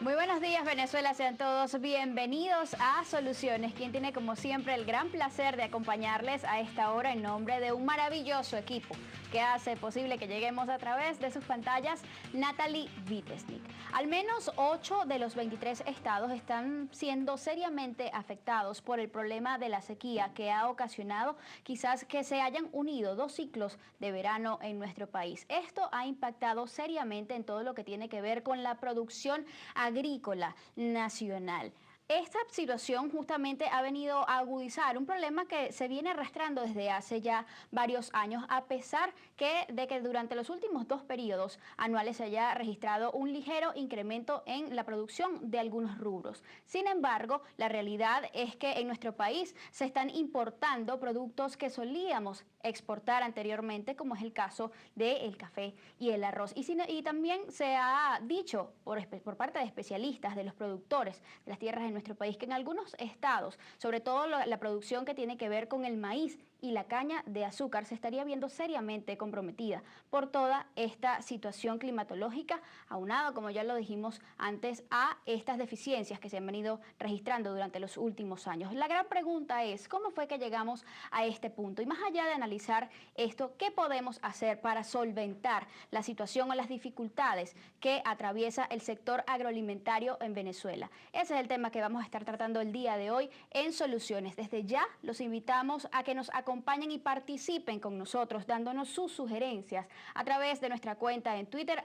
Muy buenos días, Venezuela, sean todos bienvenidos a Soluciones, quien tiene como siempre el gran placer de acompañarles a esta hora en nombre de un maravilloso equipo que hace posible que lleguemos a través de sus pantallas, Natalie Vitesnik. Al menos 8 de los 23 estados están siendo seriamente afectados por el problema de la sequía que ha ocasionado quizás que se hayan unido 2 ciclos de verano en nuestro país. Esto ha impactado seriamente en todo lo que tiene que ver con la producción agrícola nacional. Esta situación justamente ha venido a agudizar un problema que se viene arrastrando desde hace ya varios años, a pesar de que durante los últimos 2 periodos anuales se haya registrado un ligero incremento en la producción de algunos rubros. Sin embargo, la realidad es que en nuestro país se están importando productos que solíamos exportar anteriormente, como es el caso del café y el arroz. Y también se ha dicho por parte de especialistas, de los productores de las tierras de nuestro país, que en algunos estados, sobre todo la producción que tiene que ver con el maíz y la caña de azúcar, se estaría viendo seriamente comprometida por toda esta situación climatológica, aunado, como ya lo dijimos antes, a estas deficiencias que se han venido registrando durante los últimos años. La gran pregunta es, ¿cómo fue que llegamos a este punto? Y más allá de analizar esto, ¿qué podemos hacer para solventar la situación o las dificultades que atraviesa el sector agroalimentario en Venezuela? Ese es el tema que vamos a estar tratando el día de hoy en Soluciones. Desde ya los invitamos a que nos acompañen y participen con nosotros, dándonos sus sugerencias a través de nuestra cuenta en Twitter,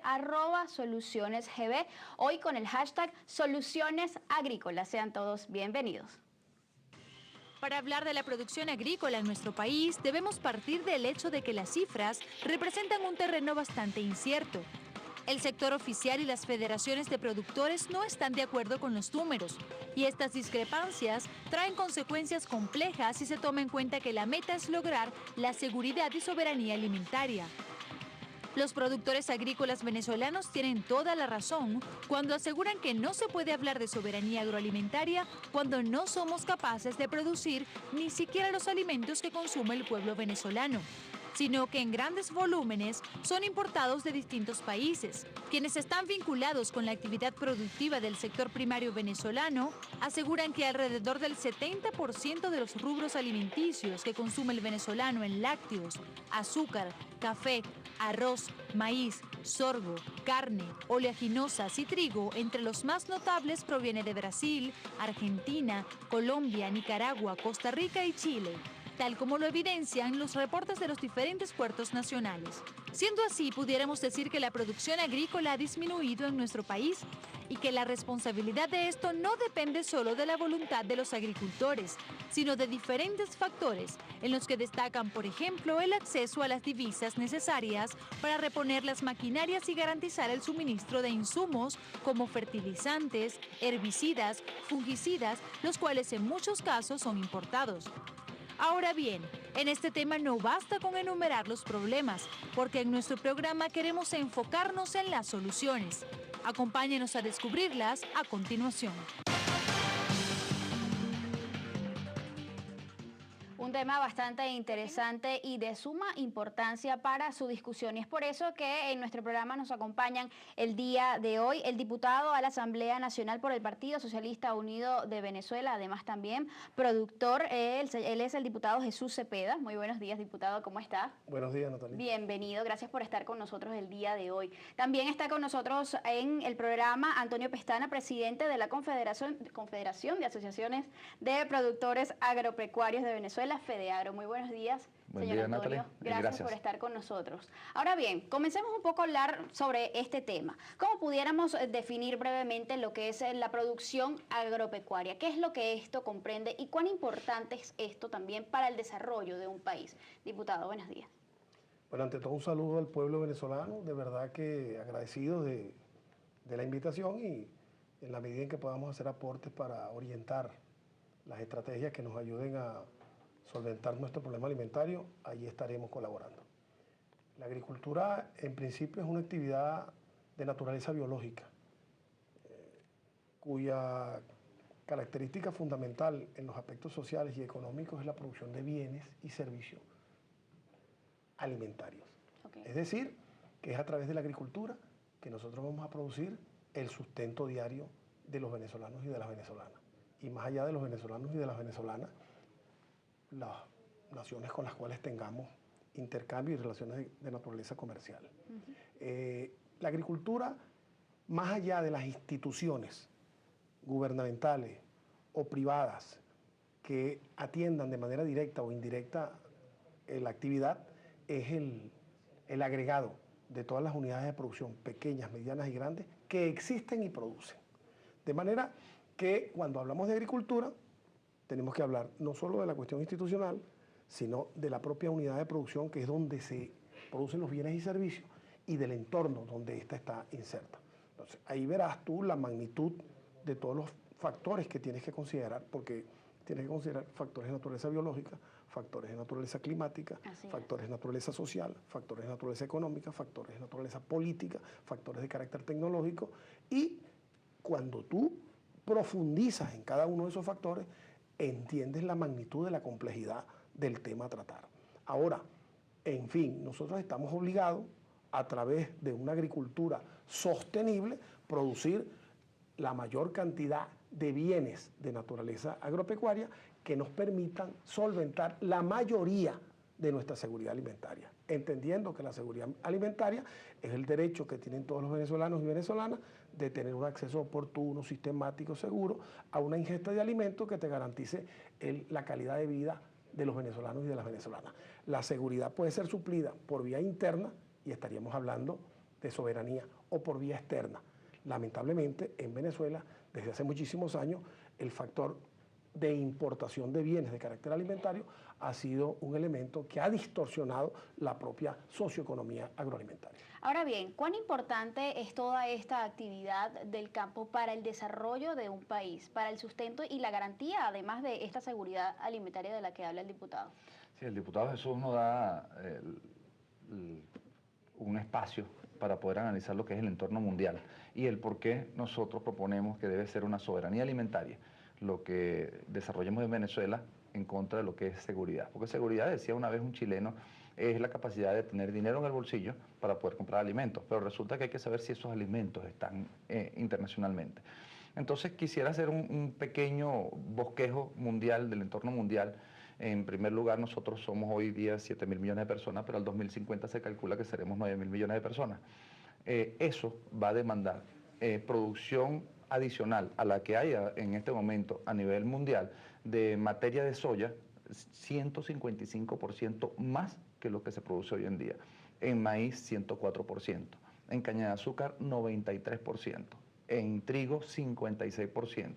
@solucionesgb, hoy con el hashtag Soluciones Agrícolas. Sean todos bienvenidos. Para hablar de la producción agrícola en nuestro país, debemos partir del hecho de que las cifras representan un terreno bastante incierto. El sector oficial y las federaciones de productores no están de acuerdo con los números, y estas discrepancias traen consecuencias complejas si se toma en cuenta que la meta es lograr la seguridad y soberanía alimentaria. Los productores agrícolas venezolanos tienen toda la razón cuando aseguran que no se puede hablar de soberanía agroalimentaria cuando no somos capaces de producir ni siquiera los alimentos que consume el pueblo venezolano, sino que en grandes volúmenes son importados de distintos países. Quienes están vinculados con la actividad productiva del sector primario venezolano aseguran que alrededor del 70% de los rubros alimenticios que consume el venezolano en lácteos, azúcar, café, arroz, maíz, sorgo, carne, oleaginosas y trigo, entre los más notables, proviene de Brasil, Argentina, Colombia, Nicaragua, Costa Rica y Chile, tal como lo evidencian los reportes de los diferentes puertos nacionales. Siendo así, pudiéramos decir que la producción agrícola ha disminuido en nuestro país y que la responsabilidad de esto no depende solo de la voluntad de los agricultores, sino de diferentes factores, en los que destacan, por ejemplo, el acceso a las divisas necesarias para reponer las maquinarias y garantizar el suministro de insumos como fertilizantes, herbicidas, fungicidas, los cuales en muchos casos son importados. Ahora bien, en este tema no basta con enumerar los problemas, porque en nuestro programa queremos enfocarnos en las soluciones. Acompáñenos a descubrirlas a continuación. Un tema bastante interesante y de suma importancia para su discusión, y es por eso que en nuestro programa nos acompañan el día de hoy el diputado a la Asamblea Nacional por el Partido Socialista Unido de Venezuela, además también productor. Él es el diputado Jesús Cepeda. Muy buenos días, diputado, ¿cómo está? Buenos días, Natalia. Bienvenido, gracias por estar con nosotros el día de hoy. También está con nosotros en el programa Antonio Pestana, presidente de la Confederación de Asociaciones de Productores Agropecuarios de Venezuela, FEDEAGRO. Muy buenos días, señor Antonio. Gracias por estar con nosotros. Ahora bien, comencemos un poco a hablar sobre este tema. ¿Cómo pudiéramos definir brevemente lo que es la producción agropecuaria? ¿Qué es lo que esto comprende y cuán importante es esto también para el desarrollo de un país? Diputado, buenos días. Bueno, ante todo un saludo al pueblo venezolano, de verdad que agradecido de la invitación, y en la medida en que podamos hacer aportes para orientar las estrategias que nos ayuden a solventar nuestro problema alimentario, ahí estaremos colaborando. La agricultura en principio es una actividad de naturaleza biológica, cuya característica fundamental en los aspectos sociales y económicos es la producción de bienes y servicios alimentarios. Okay. Es decir, que es a través de la agricultura que nosotros vamos a producir el sustento diario de los venezolanos y de las venezolanas. Y más allá de los venezolanos y de las venezolanas, las naciones con las cuales tengamos intercambio y relaciones de naturaleza comercial. La agricultura, más allá de las instituciones gubernamentales o privadas que atiendan de manera directa o indirecta la actividad, es el agregado de todas las unidades de producción, pequeñas, medianas y grandes, que existen y producen. De manera que cuando hablamos de agricultura, tenemos que hablar no solo de la cuestión institucional, sino de la propia unidad de producción, que es donde se producen los bienes y servicios, y del entorno donde ésta está inserta. Entonces, ahí verás tú la magnitud de todos los factores que tienes que considerar, porque tienes que considerar factores de naturaleza biológica, factores de naturaleza climática, factores de naturaleza social, factores de naturaleza económica, factores de naturaleza política, factores de carácter tecnológico, y cuando tú profundizas en cada uno de esos factores, entiendes la magnitud de la complejidad del tema a tratar. Ahora, en fin, nosotros estamos obligados, a través de una agricultura sostenible, producir la mayor cantidad de bienes de naturaleza agropecuaria que nos permitan solventar la mayoría de nuestra seguridad alimentaria, entendiendo que la seguridad alimentaria es el derecho que tienen todos los venezolanos y venezolanas de tener un acceso oportuno, sistemático, seguro a una ingesta de alimentos que te garantice la calidad de vida de los venezolanos y de las venezolanas. La seguridad puede ser suplida por vía interna, y estaríamos hablando de soberanía, o por vía externa. Lamentablemente, en Venezuela, desde hace muchísimos años, el factor de importación de bienes de carácter alimentario ha sido un elemento que ha distorsionado la propia socioeconomía agroalimentaria. Ahora bien, ¿cuán importante es toda esta actividad del campo para el desarrollo de un país, para el sustento y la garantía, además de esta seguridad alimentaria de la que habla el diputado? Sí, el diputado Jesús nos da un espacio para poder analizar lo que es el entorno mundial y el por qué nosotros proponemos que debe ser una soberanía alimentaria lo que desarrollemos en Venezuela en contra de lo que es seguridad. Porque seguridad, decía una vez un chileno, es la capacidad de tener dinero en el bolsillo para poder comprar alimentos, pero resulta que hay que saber si esos alimentos están internacionalmente. Entonces quisiera hacer un pequeño bosquejo mundial del entorno mundial. En primer lugar, nosotros somos hoy día 7.000 millones de personas, pero al 2050 se calcula que seremos 9.000 millones de personas. Eso va a demandar producción adicional a la que hay en este momento a nivel mundial de materia de soya, 155% más que lo que se produce hoy en día. En maíz, 104%. En caña de azúcar, 93%. En trigo, 56%.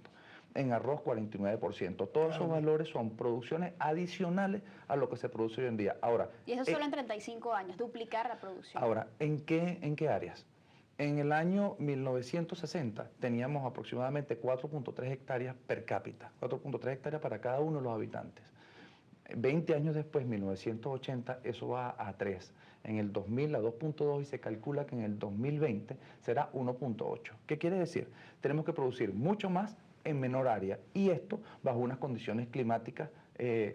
En arroz 49%. Todos esos valores son producciones adicionales a lo que se produce hoy en día. Ahora, y eso solo en 35 años, duplicar la producción. Ahora, ¿en qué áreas? En el año 1960 teníamos aproximadamente 4.3 hectáreas per cápita, 4.3 hectáreas para cada uno de los habitantes. 20 años después, 1980, eso va a 3. En el 2000 a 2.2 y se calcula que en el 2020 será 1.8. ¿Qué quiere decir? Tenemos que producir mucho más en menor área, y esto bajo unas condiciones climáticas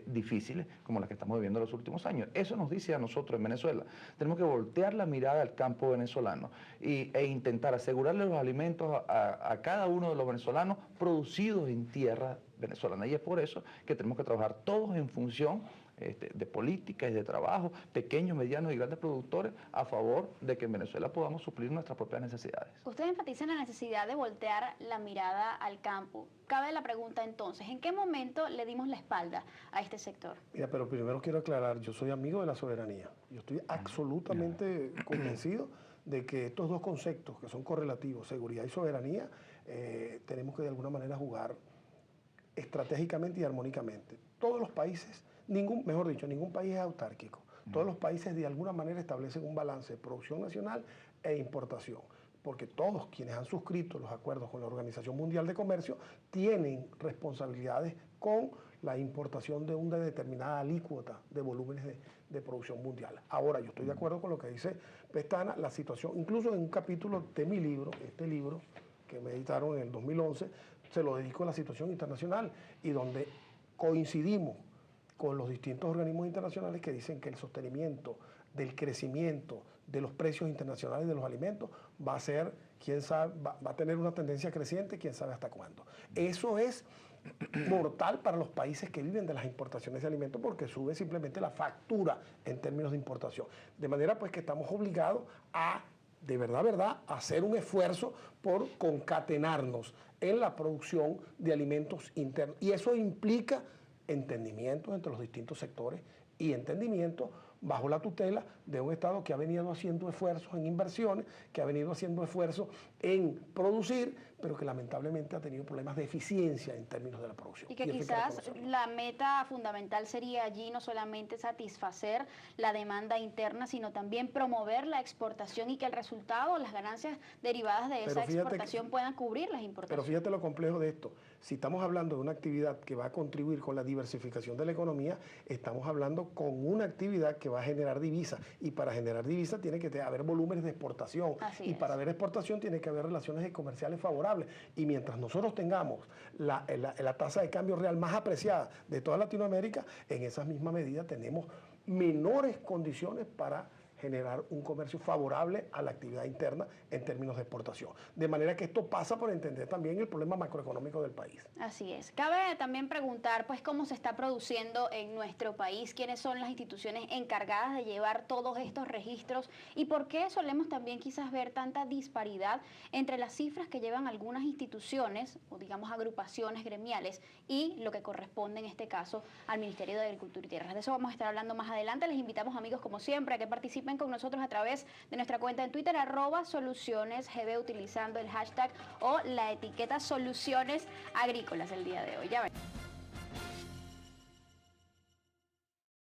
difíciles como las que estamos viviendo en los últimos años. Eso nos dice a nosotros en Venezuela. Tenemos que voltear la mirada al campo venezolano e intentar asegurarle los alimentos a cada uno de los venezolanos producidos en tierra venezolana. Y es por eso que tenemos que trabajar todos en función de política y de trabajo, pequeños, medianos y grandes productores, a favor de que en Venezuela podamos suplir nuestras propias necesidades. Usted enfatiza en la necesidad de voltear la mirada al campo. Cabe la pregunta entonces, ¿en qué momento le dimos la espalda a este sector? Mira, pero primero quiero aclarar, yo soy amigo de la soberanía. Yo estoy absolutamente convencido de que estos dos conceptos, que son correlativos, seguridad y soberanía, tenemos que de alguna manera jugar estratégicamente y armónicamente. Todos los países, ningún país es autárquico. Todos los países de alguna manera establecen un balance de producción nacional e importación, porque todos quienes han suscrito los acuerdos con la Organización Mundial de Comercio tienen responsabilidades con la importación de una determinada alícuota de volúmenes de producción mundial. Ahora, yo estoy de acuerdo con lo que dice Pestana, la situación, incluso en un capítulo de mi libro, este libro que me editaron en el 2011, se lo dedico a la situación internacional y donde coincidimos con los distintos organismos internacionales que dicen que el sostenimiento del crecimiento de los precios internacionales de los alimentos va a ser, quién sabe, va a tener una tendencia creciente, quién sabe hasta cuándo. Eso es mortal para los países que viven de las importaciones de alimentos porque sube simplemente la factura en términos de importación. De manera pues que estamos obligados a, de verdad, hacer un esfuerzo por concatenarnos en la producción de alimentos internos. Y eso implica entendimiento entre los distintos sectores y entendimiento bajo la tutela de un Estado que ha venido haciendo esfuerzos en inversiones, que ha venido haciendo esfuerzos en producir, pero que lamentablemente ha tenido problemas de eficiencia en términos de la producción. Y que quizás la meta fundamental sería allí no solamente satisfacer la demanda interna, sino también promover la exportación y que el resultado, las ganancias derivadas de esa exportación puedan cubrir las importaciones. Pero fíjate lo complejo de esto. Si estamos hablando de una actividad que va a contribuir con la diversificación de la economía, estamos hablando con una actividad que va a generar divisas. Y para generar divisas tiene que haber volúmenes de exportación. Y para haber exportación tiene que haber relaciones comerciales favorables. Y mientras nosotros tengamos la tasa de cambio real más apreciada de toda Latinoamérica, en esa misma medida tenemos menores condiciones para generar un comercio favorable a la actividad interna en términos de exportación. De manera que esto pasa por entender también el problema macroeconómico del país. Así es. Cabe también preguntar, pues, cómo se está produciendo en nuestro país, quiénes son las instituciones encargadas de llevar todos estos registros y por qué solemos también quizás ver tanta disparidad entre las cifras que llevan algunas instituciones o digamos agrupaciones gremiales y lo que corresponde en este caso al Ministerio de Agricultura y Tierras. De eso vamos a estar hablando más adelante. Les invitamos, amigos, como siempre, a que participen con nosotros a través de nuestra cuenta en Twitter, @solucionesgb, utilizando el hashtag o la etiqueta Soluciones Agrícolas el día de hoy. Ya ven.